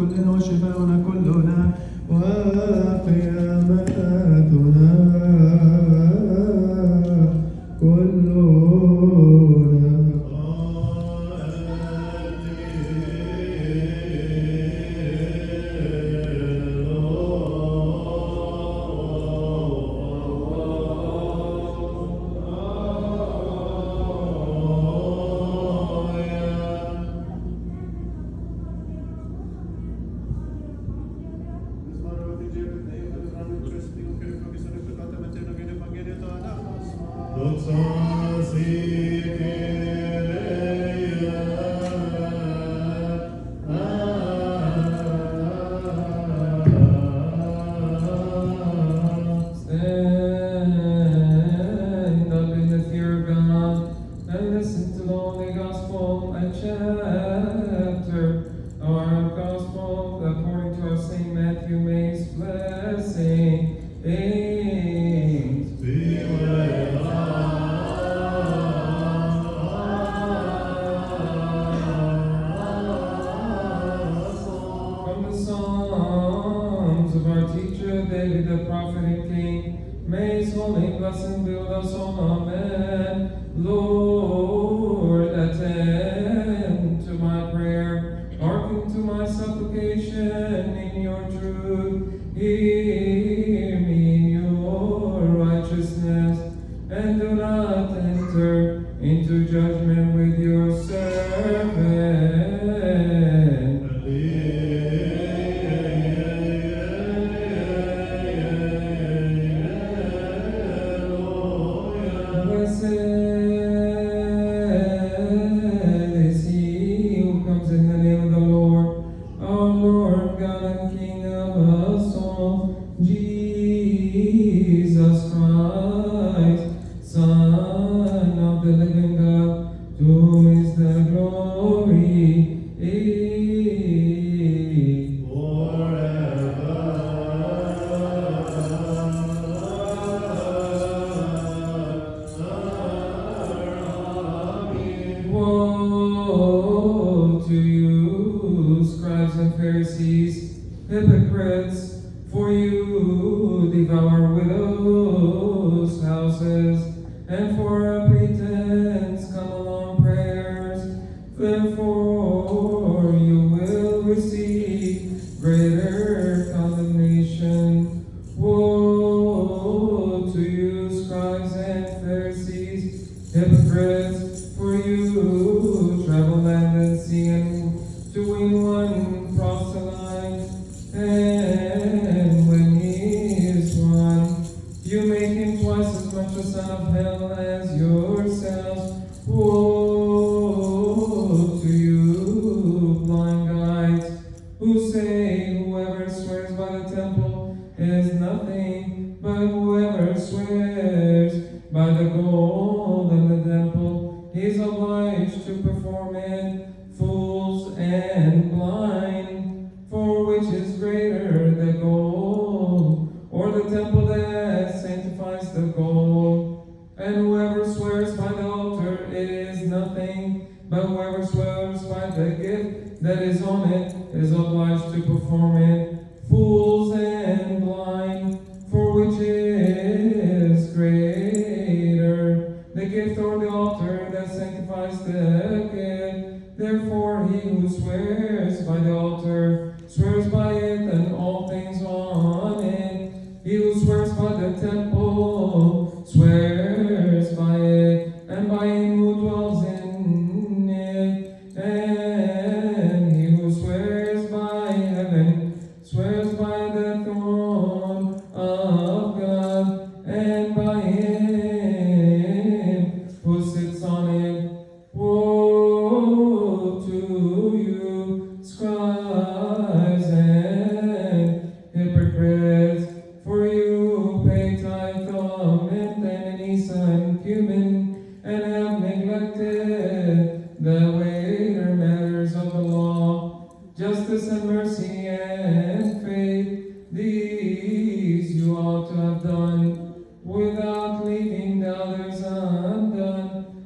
كلنا وشفاؤنا كلنا وقيامتنا كلنا.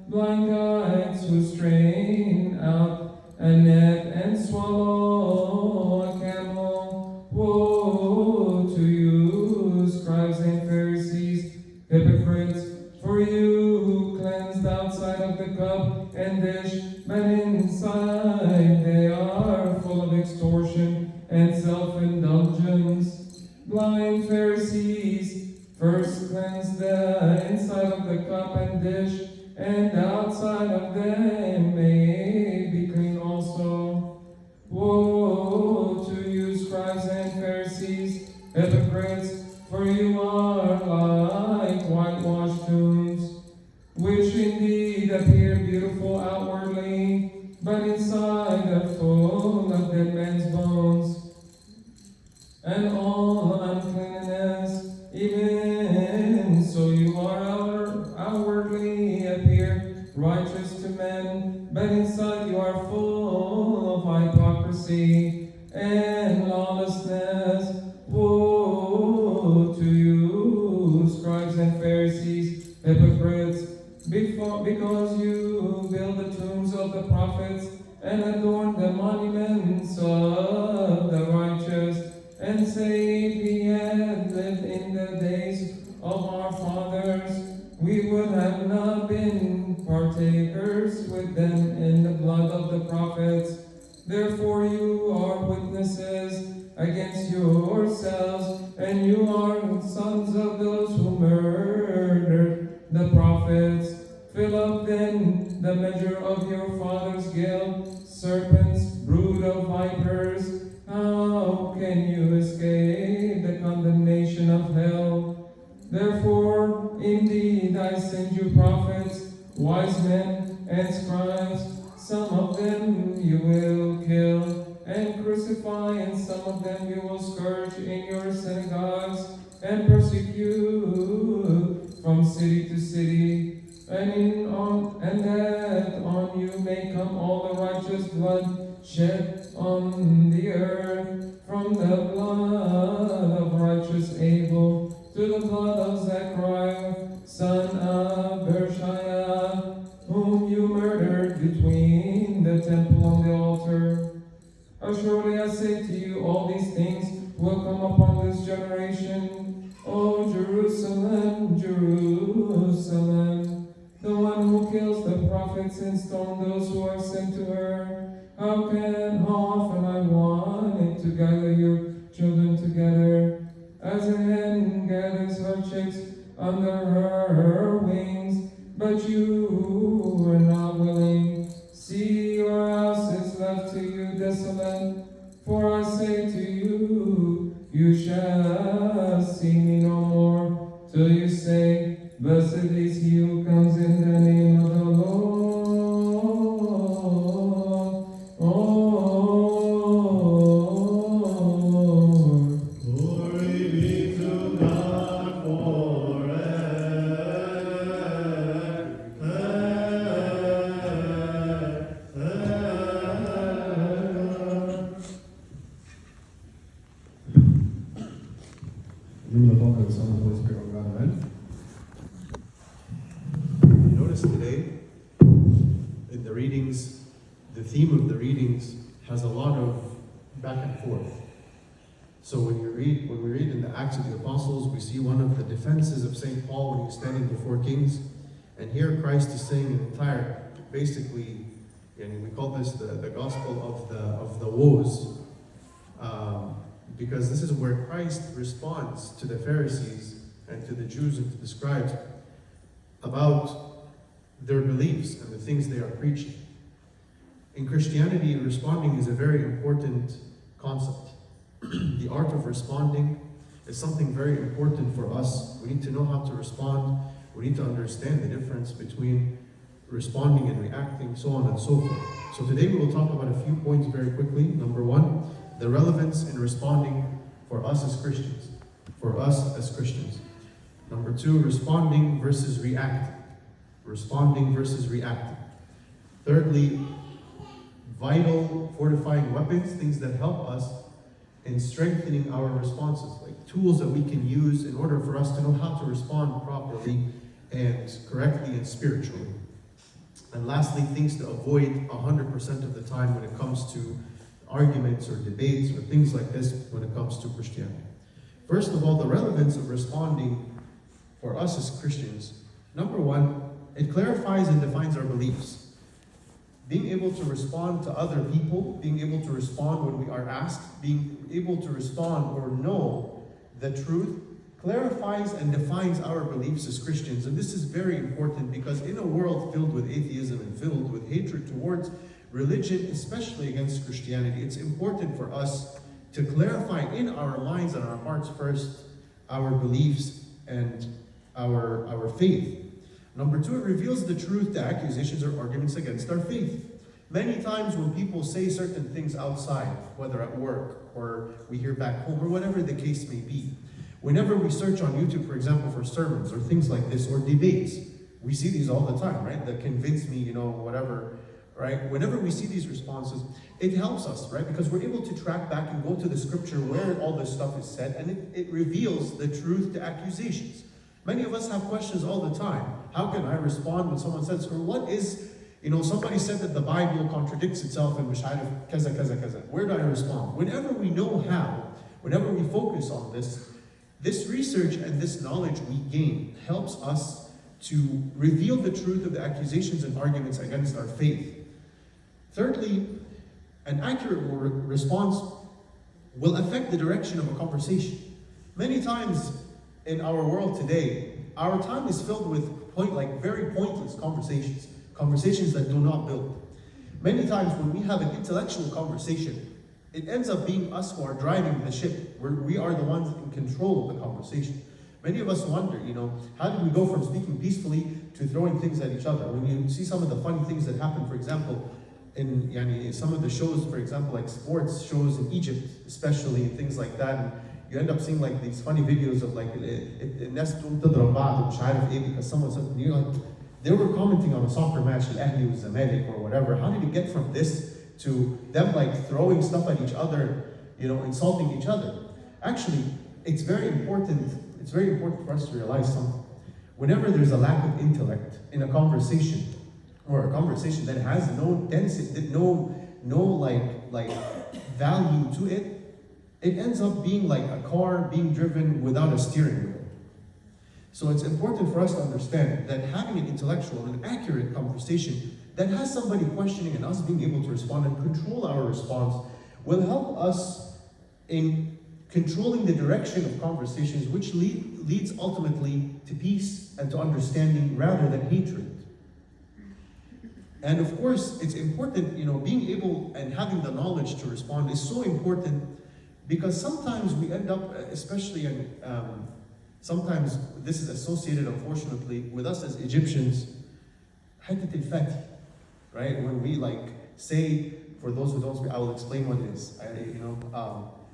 Blind guides who strain out a net and swallow a cat. extortion and self-indulgence. Blind Pharisees, first cleanse the inside of the cup and dish, and the outside of them may be clean also. Woe to you, scribes and Pharisees, hypocrites, for you are like whitewashed tombs, which indeed appear beautiful outwardly, but inside are full of dead men's bones and all uncleanness. Even so you are outwardly appear righteous to men, but inside you are full of hypocrisy and lawlessness. Woe to you, scribes and Pharisees, hypocrites, because you build the tombs of the prophets and adorn the monuments of the righteous, and say, if we had lived in the days of our fathers, we would have not been partakers with them in the blood of the prophets. Therefore you are witnesses against yourselves, and you are sons of those who murdered the prophets. Fill up then the measure of your father's guilt, serpents, brood of vipers. How can you escape the condemnation of hell? Therefore, indeed, I send you prophets, wise men, and scribes. Some of them you will kill and crucify, and some of them you will scourge in your synagogues and persecute from city to city, and that on you may come all the righteous blood shed on the earth, from the blood of righteous Abel to the blood of Zechariah, son of Berechiah, whom you murdered between the temple and the altar. Surely I say to you, all these things will come upon this generation. O Jerusalem, Jerusalem, the one who kills the prophets and stones those who are sent to her. How often I wanted to gather your children together, as a hen gathers her chicks under her wings, but you were not willing. See, your house is left to you desolate. For I say to you, you shall see me no more, till you say, blessed is he who comes in the name of the Lord. Glory be to God forever. In the name of the Father, the Son, and the Holy Spirit, one God, amen. Notice today, in the readings, the theme of the readings has a lot of back and forth. So when we read in the Acts of the Apostles, we see one of the defenses of St. Paul when he's standing before kings. And here Christ is saying an entire, basically, and we call this the gospel of the woes. Because this is where Christ responds to the Pharisees and to the Jews and to the scribes about their beliefs and the things they are preaching. In Christianity, responding is a very important concept. The art of responding is something very important for us. We need to know how to respond. We need to understand the difference between responding and reacting, so on and so forth. So today we will talk about a few points very quickly. Number one, the relevance in responding for us as Christians. For us as Christians. Number two, responding versus reacting. Responding versus reacting. Thirdly, vital fortifying weapons, things that help us in strengthening our responses, like tools that we can use in order for us to know how to respond properly and correctly and spiritually. And lastly, things to avoid 100% of the time when it comes to arguments or debates or things like this when it comes to Christianity. First of all, the relevance of responding for us as Christians. Number one, it clarifies and defines our beliefs. being able to respond to other people, being able to respond when we are asked, being able to respond or know the truth, clarifies and defines our beliefs as Christians. And this is very important because in a world filled with atheism and filled with hatred towards religion, especially against Christianity, it's important for us to clarify in our minds and our hearts first our beliefs and our faith. Number two, it reveals the truth to accusations or arguments against our faith. Many times when people say certain things outside, whether at work or we hear back home or whatever the case may be, whenever we search on YouTube, for example, for sermons or things like this or debates, we see these all the time, right? That convince me, whatever, right? Whenever we see these responses, it helps us, right? Because we're able to track back and go to the scripture where all this stuff is said, and it reveals the truth to accusations. Many of us have questions all the time. How can I respond when someone says, or what is, somebody said that the Bible contradicts itself and kaza, kaza, kaza. Where do I respond? Whenever we know how, whenever we focus on this research and this knowledge we gain helps us to reveal the truth of the accusations and arguments against our faith. Thirdly, an accurate response will affect the direction of a conversation. Many times in our world today, our time is filled with very pointless conversations that do not build. Many times when we have an intellectual conversation, it ends up being us who are driving the ship, where we are the ones in control of the conversation. Many of us wonder, how did we go from speaking peacefully to throwing things at each other? When you see some of the funny things that happen, for example, in some of the shows, for example, like sports shows in Egypt, especially, and things like that, and you end up seeing like these funny videos of like, because someone said, they were commenting on a soccer match, Al-Ahli with Zamalek or whatever. How did it get from this to them like throwing stuff at each other, insulting each other? Actually, it's very important for us to realize something. Whenever there's a lack of intellect in a conversation, or a conversation that has no density, no value to it, it ends up being like a car being driven without a steering wheel. So it's important for us to understand that having an intellectual and accurate conversation that has somebody questioning and us being able to respond and control our response will help us in controlling the direction of conversations, which leads ultimately to peace and to understanding rather than hatred. And of course, it's important, being able and having the knowledge to respond is so important, because sometimes we end up, especially sometimes this is associated, unfortunately, with us as Egyptians, حتة الفتي, right? When we say, for those who don't speak, I will explain what it is.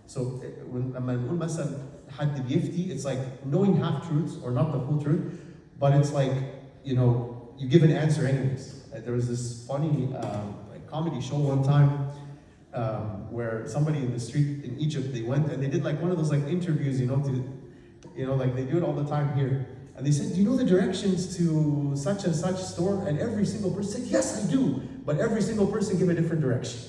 So when لما نقول مثلا حد بيفتي, it's like knowing half truths or not the full truth, but it's like, you give an answer anyways. There was this funny comedy show one time where somebody in the street in Egypt, they went and they did like one of those interviews, like they do it all the time here. And they said, do you know the directions to such and such store? And every single person said, yes, I do. But every single person gave a different direction.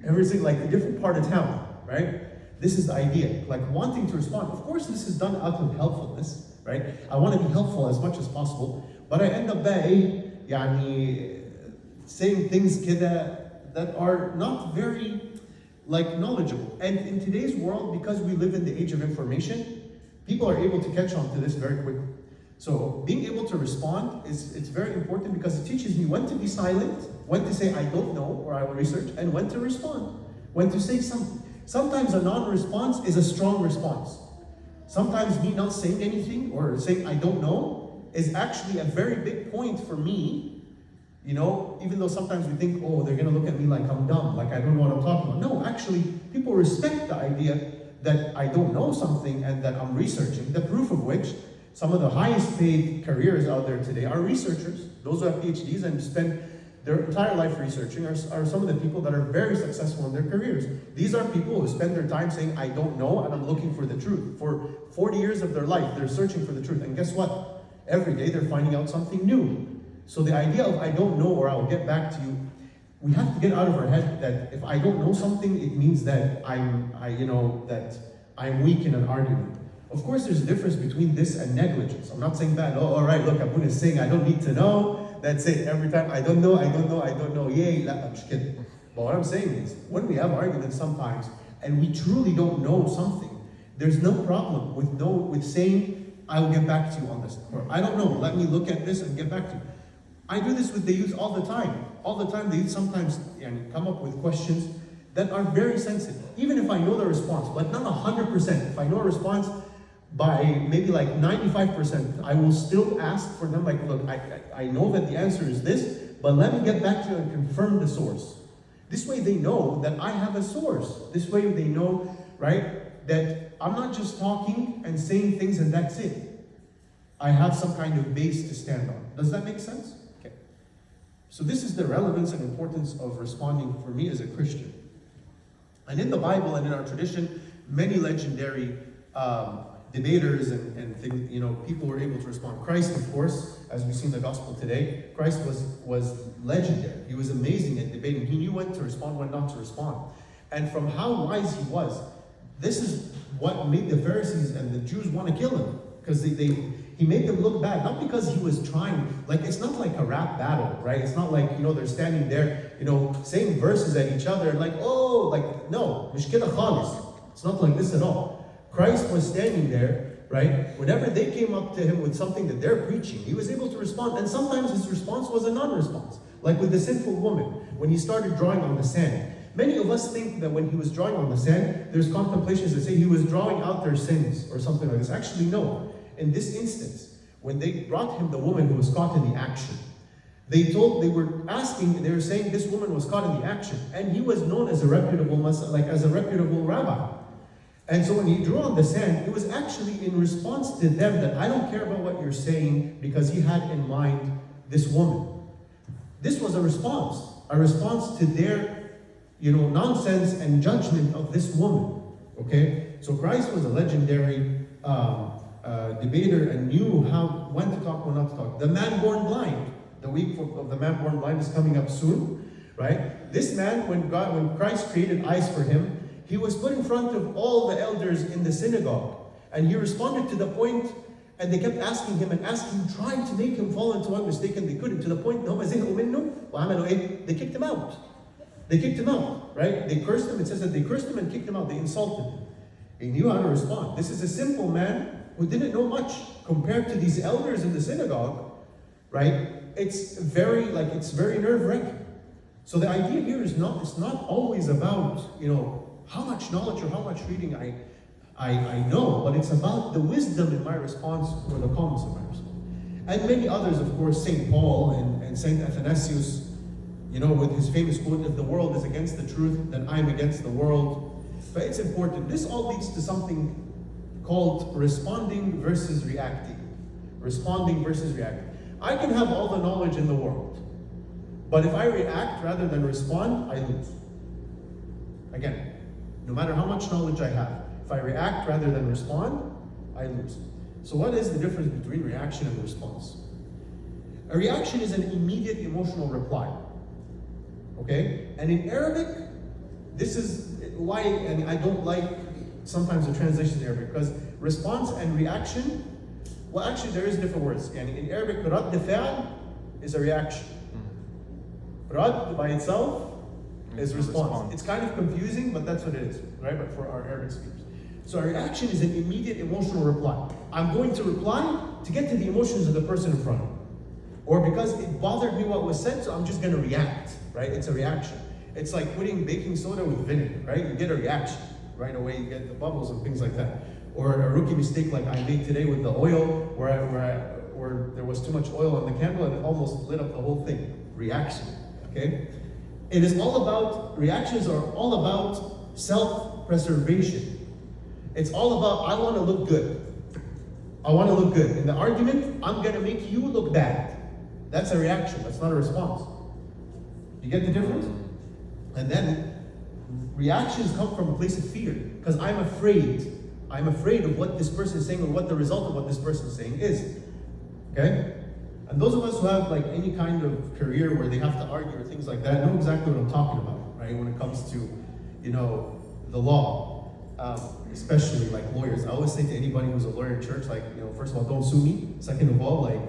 Every single, a different part of town, right? This is the idea, wanting to respond. Of course, this is done out of helpfulness, right? I want to be helpful as much as possible, but I end up saying things that are not very knowledgeable. And in today's world, because we live in the age of information, people are able to catch on to this very quickly. So being able to respond it's very important, because it teaches me when to be silent, when to say I don't know or I will research, and when to respond, when to say something. Sometimes a non-response is a strong response. Sometimes me not saying anything or saying I don't know is actually a very big point for me, even though sometimes we think, oh, they're going to look at me like I'm dumb, like I don't know what I'm talking about. No, actually, people respect the idea that I don't know something and that I'm researching, the proof of which some of the highest paid careers out there today are researchers. Those who have PhDs and spend their entire life researching are some of the people that are very successful in their careers. These are people who spend their time saying, I don't know, and I'm looking for the truth. For 40 years of their life, they're searching for the truth. And guess what? Every day they're finding out something new. So the idea of I don't know or I'll get back to you, we have to get out of our head that if I don't know something, it means that I'm weak in an argument. Of course, there's a difference between this and negligence. I'm not saying that, all right, look, Abun is saying I don't need to know, That's it. Every time, I don't know, yay, لا مش كده. But what I'm saying is, when we have arguments sometimes, and we truly don't know something, there's no problem with saying, I will get back to you on this. Or I don't know, let me look at this and get back to you. I do this with the youth all the time. All the time, the youth sometimes come up with questions that are very sensitive. Even if I know the response, but not 100%. If I know a response by maybe like 95%, I will still ask for them, like, look, I know that the answer is this, but let me get back to you and confirm the source. This way they know that I have a source. This way they know, right, that I'm not just talking and saying things and that's it. I have some kind of base to stand on. Does that make sense? Okay. So this is the relevance and importance of responding for me as a Christian. And in the Bible and in our tradition, many legendary debaters and things, people were able to respond. Christ, of course, as we see in the gospel today, Christ was legendary. He was amazing at debating. He knew when to respond, when not to respond. And from how wise he was, this is what made the Pharisees and the Jews want to kill him. Because he made them look bad, not because he was trying, like it's not like a rap battle, right? It's not like, they're standing there, saying verses at each other, like, oh, like, no, مش كده خالص. It's not like this at all. Christ was standing there, right? Whenever they came up to him with something that they're preaching, he was able to respond. And sometimes his response was a non-response. Like with the sinful woman, when he started drawing on the sand. Many of us think that when he was drawing on the sand, there's contemplations that say he was drawing out their sins or something like this. Actually, no. In this instance, when they brought him the woman who was caught in the action, they were saying this woman was caught in the action, and he was known as a reputable rabbi. And so when he drew on the sand, it was actually in response to them that I don't care about what you're saying, because he had in mind this woman. This was a response to their nonsense and judgment of this woman. Okay? So Christ was a legendary debater and knew when to talk, when not to talk. The man born blind. The week of the man born blind is coming up soon, right? This man, when Christ created eyes for him, he was put in front of all the elders in the synagogue. And he responded to the point, and they kept asking him, trying to make him fall into one mistake, and they couldn't, to the point, they kicked him out. They kicked him out, right? They cursed him. It says that they cursed him and kicked him out. They insulted him. He knew how to respond. This is a simple man who didn't know much compared to these elders in the synagogue, right? It's very nerve-wracking. So the idea here is it's not always about, how much knowledge or how much reading I know, but it's about the wisdom in my response or the calmness of my response. And many others, of course, St. Paul and St. Athanasius, with his famous quote, if the world is against the truth, then I'm against the world. But it's important. This all leads to something called responding versus reacting. Responding versus reacting. I can have all the knowledge in the world, but if I react rather than respond, I lose. Again, no matter how much knowledge I have, if I react rather than respond, I lose. So what is the difference between reaction and response? A reaction is an immediate emotional reply. Okay? And in Arabic, this is why, and I don't like sometimes the translation in Arabic, because response and reaction, well, actually there is different words. And in Arabic, رد فعل is a reaction. Rad by itself is response. It's kind of confusing, but that's what it is, right? But for our Arabic speakers. So a reaction is an immediate emotional reply. I'm going to reply to get to the emotions of the person in front of me. Or because it bothered me what was said, so I'm just going to react, right? It's a reaction. It's like putting baking soda with vinegar, right? You get a reaction right away, you get the bubbles and things like that. Or a rookie mistake like I made today with the oil, where there was too much oil on the candle and it almost lit up the whole thing. Reaction, okay? It is all about, reactions are all about self-preservation. It's all about, I want to look good. I want to look good. In the argument, I'm going to make you look bad. That's a reaction. That's not a response. You get the difference? And then reactions come from a place of fear, because I'm afraid. I'm afraid of what this person is saying or what the result of what this person is saying is. Okay? And those of us who have like any kind of career where they have to argue or things like that know exactly what I'm talking about, right? When it comes to, the law, especially like lawyers. I always say to anybody who's a lawyer in church, like, first of all, don't sue me. Second of all, like,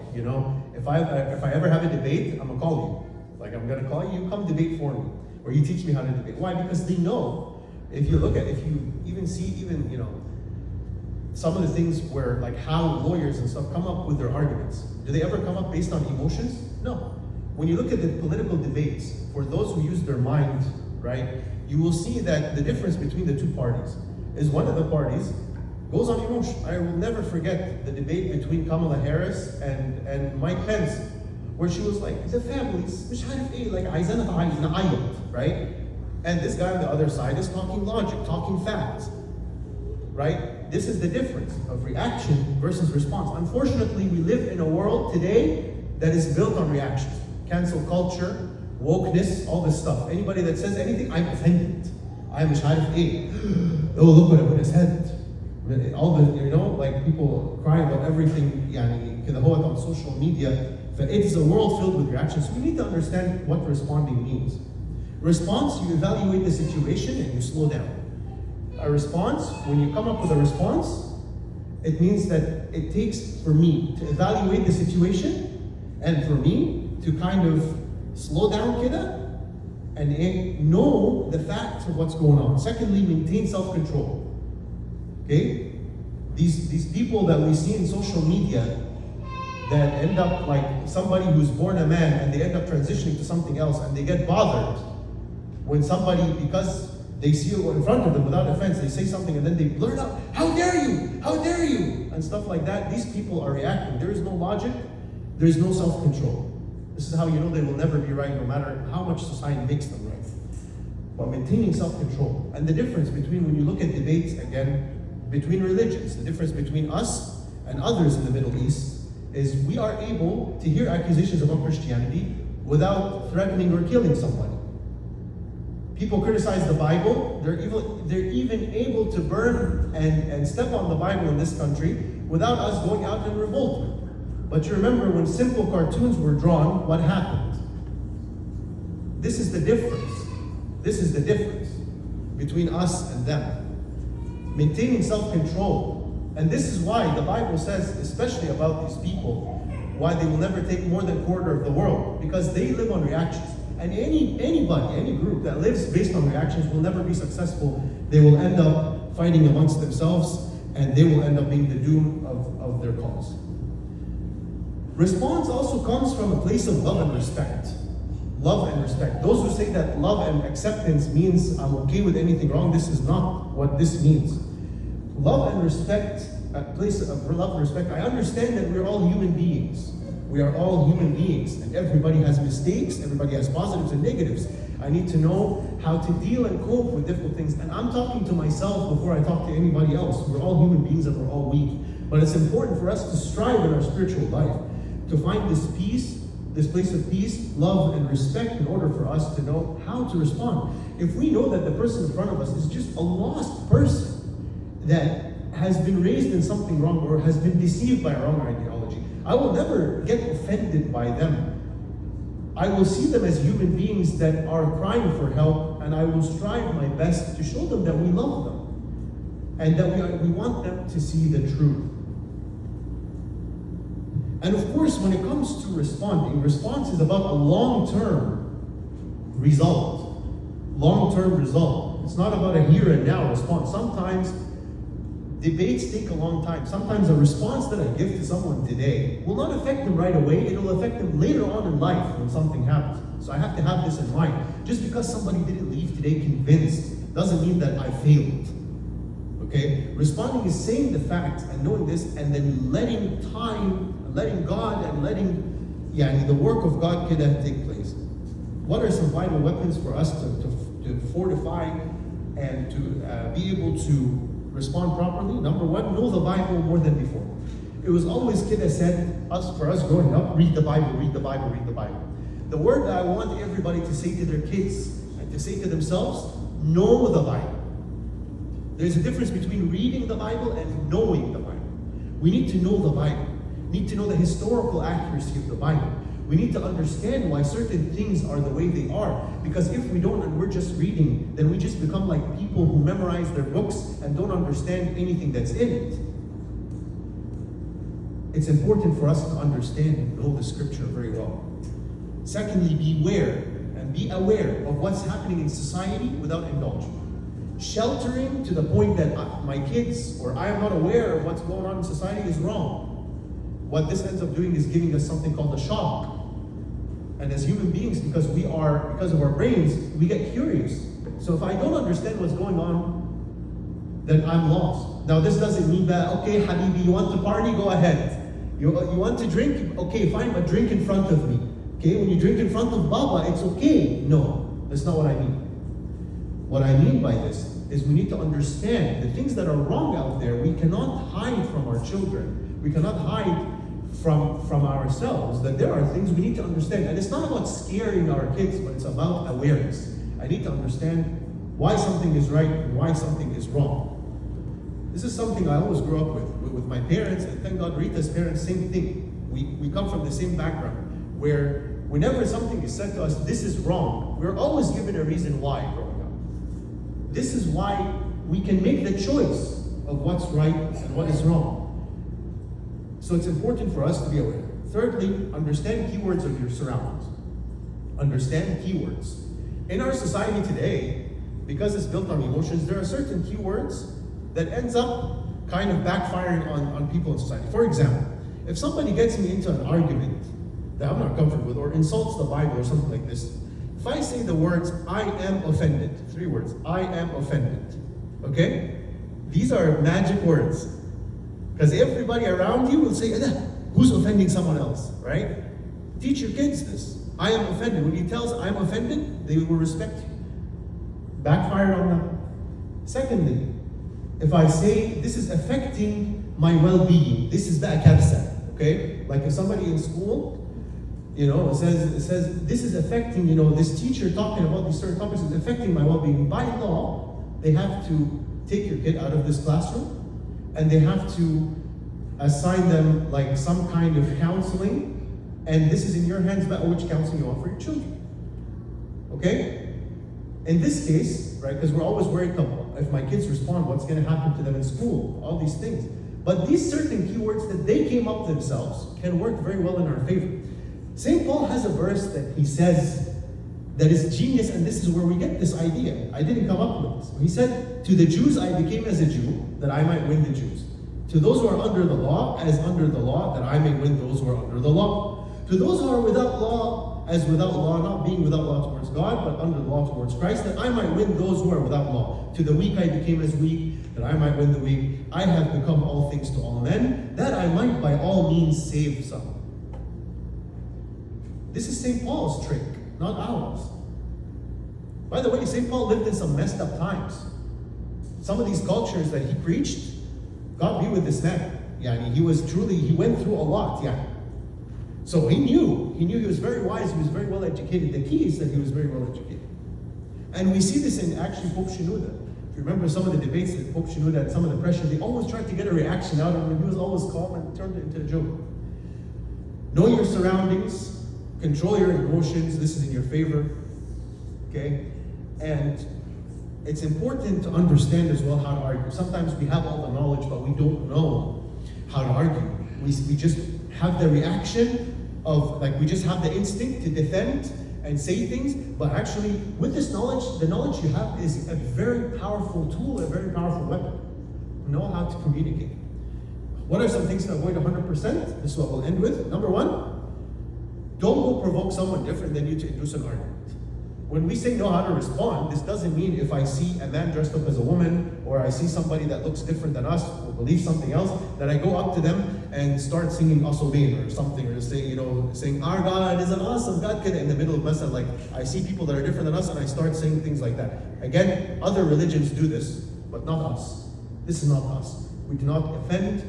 if I ever have a debate, I'm gonna call you. Like, I'm gonna call you, come debate for me, or you teach me how to debate. Why? Because they know, if you even see, some of the things where, like, how lawyers and stuff come up with their arguments. Do they ever come up based on emotions? No. When you look at the political debates, for those who use their mind, right, you will see that the difference between the two parties is one of the parties goes on emotion. I will never forget the debate between Kamala Harris and Mike Pence, where she was like, the families, مش عارف ايه, like, عايزانا نعيط, right? And this guy on the other side is talking logic, talking facts, right? This is the difference of reaction versus response. Unfortunately, we live in a world today that is built on reactions. Cancel culture, wokeness, all this stuff. Anybody that says anything, I'm offended. I'm مش عارف ايه. Oh, look what I said. All the, like, people crying about everything, يعني كده هو on social media. But it is a world filled with reactions. We need to understand what responding means. Response, you evaluate the situation and you slow down. A response, when you come up with a response, it means that it takes for me to evaluate the situation and for me to kind of slow down kida and know the facts of what's going on. Secondly, maintain self-control. Okay? These people that we see in social media that end up like somebody who's born a man and they end up transitioning to something else and they get bothered when somebody, because they see you in front of them without offense, they say something and then they blurt out, how dare you, and stuff like that. These people are reacting. There is no logic, there is no self-control. This is how you know they will never be right, no matter how much society makes them right. But maintaining self-control. And the difference between, when you look at debates, again, between religions, the difference between us and others in the Middle East is we are able to hear accusations about Christianity without threatening or killing somebody. People criticize the Bible, they're even able to burn and step on the Bible in this country without us going out and revolting. But you remember when simple cartoons were drawn, what happened? This is the difference. This is the difference between us and them. Maintaining self-control. And this is why the Bible says, especially about these people, why they will never take more than a quarter of the world, because they live on reactions. And anybody, any group that lives based on reactions will never be successful. They will end up fighting amongst themselves, and they will end up being the doom of their cause. Response also comes from a place of love and respect. Love and respect. Those who say that love and acceptance means I'm okay with anything wrong, this is not what this means. Love and respect, a place of love and respect, I understand that we're all human beings. We are all human beings, and everybody has mistakes, everybody has positives and negatives. I need to know how to deal and cope with difficult things. And I'm talking to myself before I talk to anybody else. We're all human beings and we're all weak. But it's important for us to strive in our spiritual life, to find this peace, this place of peace, love, and respect in order for us to know how to respond. If we know that the person in front of us is just a lost person that has been raised in something wrong or has been deceived by a wrong ideology, I will never get offended by them. I will see them as human beings that are crying for help, and I will strive my best to show them that we love them and that we want them to see the truth. And of course, when it comes to responding, response is about a long-term result. Long-term result. It's not about a here and now response. Sometimes debates take a long time. Sometimes a response that I give to someone today will not affect them right away. It'll affect them later on in life when something happens. So I have to have this in mind. Just because somebody didn't leave today convinced doesn't mean that I failed. Okay? Responding is saying the facts and knowing this, and then letting time, letting God, and letting the work of God take place. What are some vital weapons for us to fortify and to be able to respond properly? Number one, know the Bible more than before. It was always said, for us growing up, read the Bible, read the Bible, read the Bible. The word that I want everybody to say to their kids and to say to themselves, know the Bible. There's a difference between reading the Bible and knowing the Bible. We need to know the Bible. We need to know the historical accuracy of the Bible. We need to understand why certain things are the way they are. Because if we don't and we're just reading, then we just become like people who memorize their books and don't understand anything that's in it. it's important for us to understand and know the scripture very well. Secondly, beware and be aware of what's happening in society without indulging. Sheltering to the point that my kids or I am not aware of what's going on in society is wrong. What this ends up doing is giving us something called a shock. And as human beings, because of our brains, we get curious. So if I don't understand what's going on, then I'm lost. Now this doesn't mean that, okay, Habibi, you want to party? Go ahead. You want to drink? Okay, fine, but drink in front of me. Okay, when you drink in front of Baba, it's okay. No, that's not what I mean. What I mean by this is we need to understand the things that are wrong out there. We cannot hide from our children. We cannot hide from ourselves that there are things we need to understand. And it's not about scaring our kids, but it's about awareness. I need to understand why something is right and why something is wrong. This is something I always grew up with my parents, and thank God Rita's parents, same thing. We come from the same background, where whenever something is said to us, this is wrong, we're always given a reason why growing up. This is why we can make the choice of what's right and what is wrong. So it's important for us to be aware. Thirdly, understand keywords of your surroundings. Understand keywords. In our society today, because it's built on emotions, there are certain keywords that ends up kind of backfiring on people in society. For example, if somebody gets me into an argument that I'm not comfortable with or insults the Bible or something like this, if I say the words, I am offended, 3 words, I am offended, okay? These are magic words. Because everybody around you will say, who's offending someone else, right? Teach your kids this. I am offended. When you tell us I'm offended, they will respect you. Backfire on them. Secondly, if I say this is affecting my well-being, this is ba'akarsa, okay? Like if somebody in school, it says this is affecting, this teacher talking about these certain topics is affecting my well-being. By law, they have to take your kid out of this classroom, and they have to assign them like some kind of counseling, and this is in your hands about which counseling you want for your children. Okay? In this case, right, because we're always worried if my kids respond, what's going to happen to them in school, all these things. But these certain keywords that they came up themselves can work very well in our favor. St. Paul has a verse that he says that is genius, and this is where we get this idea. I didn't come up with this. He said, to the Jews I became as a Jew, that I might win the Jews. To those who are under the law, as under the law, that I may win those who are under the law. To those who are without law, as without law, not being without law towards God, but under the law towards Christ, that I might win those who are without law. To the weak I became as weak, that I might win the weak. I have become all things to all men, that I might by all means save some. This is St. Paul's trick, not ours. By the way, St. Paul lived in some messed up times. Some of these cultures that he preached, God be with this man. He went through a lot, So he knew he was very wise, he was very well educated. The key is that he was very well educated. And we see this in actually Pope Shenouda. If you remember some of the debates that Pope Shenouda had, some of the pressure, they always tried to get a reaction out of him. He was always calm and turned it into a joke. Know your surroundings, control your emotions, this is in your favor. Okay? And it's important to understand as well how to argue. Sometimes we have all the knowledge, but we don't know how to argue. We just have the reaction of, we just have the instinct to defend and say things, but actually, with this knowledge, the knowledge you have is a very powerful tool, a very powerful weapon. Know how to communicate. What are some things to avoid 100%? This is what we'll end with. Number 1, don't go provoke someone different than you to induce an argument. When we say know how to respond, this doesn't mean if I see a man dressed up as a woman, or I see somebody that looks different than us, or believes something else, that I go up to them and start singing Asobin or something, or saying, our God is an awesome God, in the middle of Masa, like I see people that are different than us, and I start saying things like that. Again, other religions do this, but not us. This is not us. We do not offend,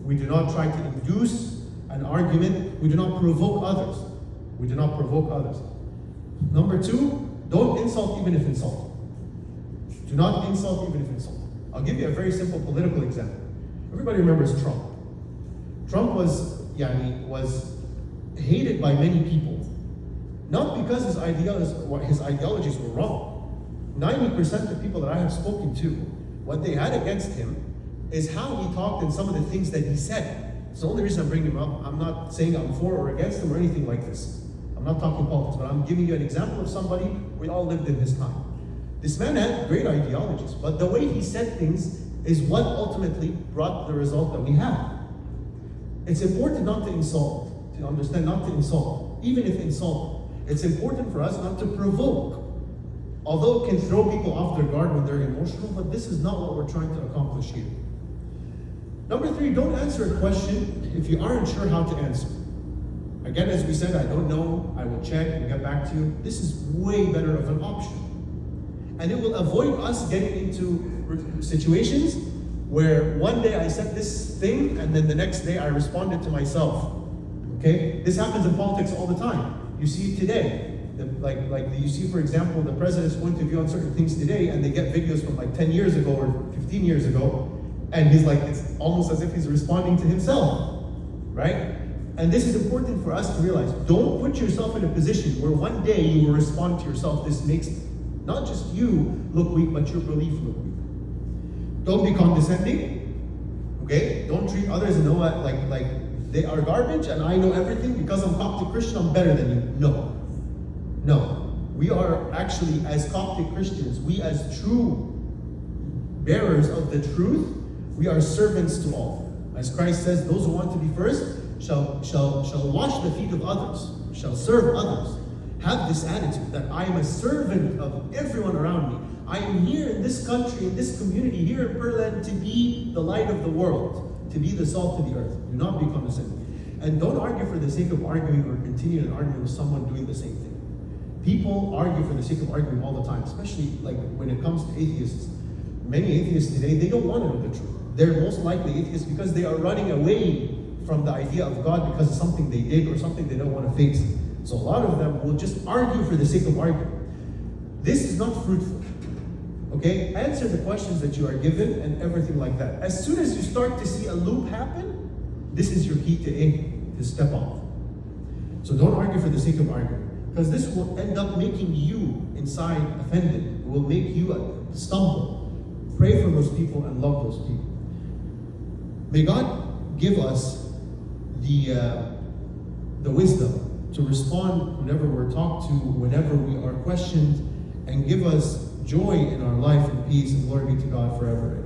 we do not try to induce an argument, we do not provoke others. We do not provoke others. Number 2, don't insult even if insulted. Do not insult even if insulted. I'll give you a very simple political example. Everybody remembers Trump. Trump was hated by many people. Not because his ideologies were wrong. 90% of people that I have spoken to, what they had against him is how he talked and some of the things that he said. It's the only reason I'm bringing him up. I'm not saying I'm for or against him or anything like this. I'm not talking politics, but I'm giving you an example of somebody we all lived in his time. This man had great ideologies, but the way he said things is what ultimately brought the result that we have. It's important not to insult, to understand, not to insult, even if insult. It's important for us not to provoke. Although it can throw people off their guard when they're emotional, but this is not what we're trying to accomplish here. Number 3, don't answer a question if you aren't sure how to answer. Again, as we said, I don't know, I will check and get back to you. This is way better of an option. And it will avoid us getting into situations where one day I said this thing and then the next day I responded to myself. Okay? This happens in politics all the time. You see it today. You see, for example, the president's point of view on certain things today, and they get videos from like 10 years ago or 15 years ago, and he's like, it's almost as if he's responding to himself, right? And this is important for us to realize. Don't put yourself in a position where one day you will respond to yourself. This makes not just you look weak, but your belief look weak. Don't be condescending, okay? Don't treat others like they are garbage and I know everything because I'm Coptic Christian, I'm better than you. No. We are actually, as Coptic Christians, we as true bearers of the truth, we are servants to all. As Christ says, those who want to be first shall wash the feet of others, shall serve others. Have this attitude that I am a servant of everyone around me. I am here in this country, in this community, here in Berlin, to be the light of the world, to be the salt of the earth. Do not be condescending. And don't argue for the sake of arguing or continue an argument with someone doing the same thing. People argue for the sake of arguing all the time, especially like when it comes to atheists. Many atheists today, they don't want to know the truth. They're most likely atheists because they are running away from the idea of God because of something they did or something they don't want to face. So a lot of them will just argue for the sake of arguing. This is not fruitful. Okay? Answer the questions that you are given and everything like that. As soon as you start to see a loop happen, this is your key to step off. So don't argue for the sake of arguing. Because this will end up making you inside offended. It will make you stumble. Pray for those people and love those people. May God give us the wisdom to respond whenever we're talked to, whenever we are questioned, and give us joy in our life and peace, and glory be to God forever.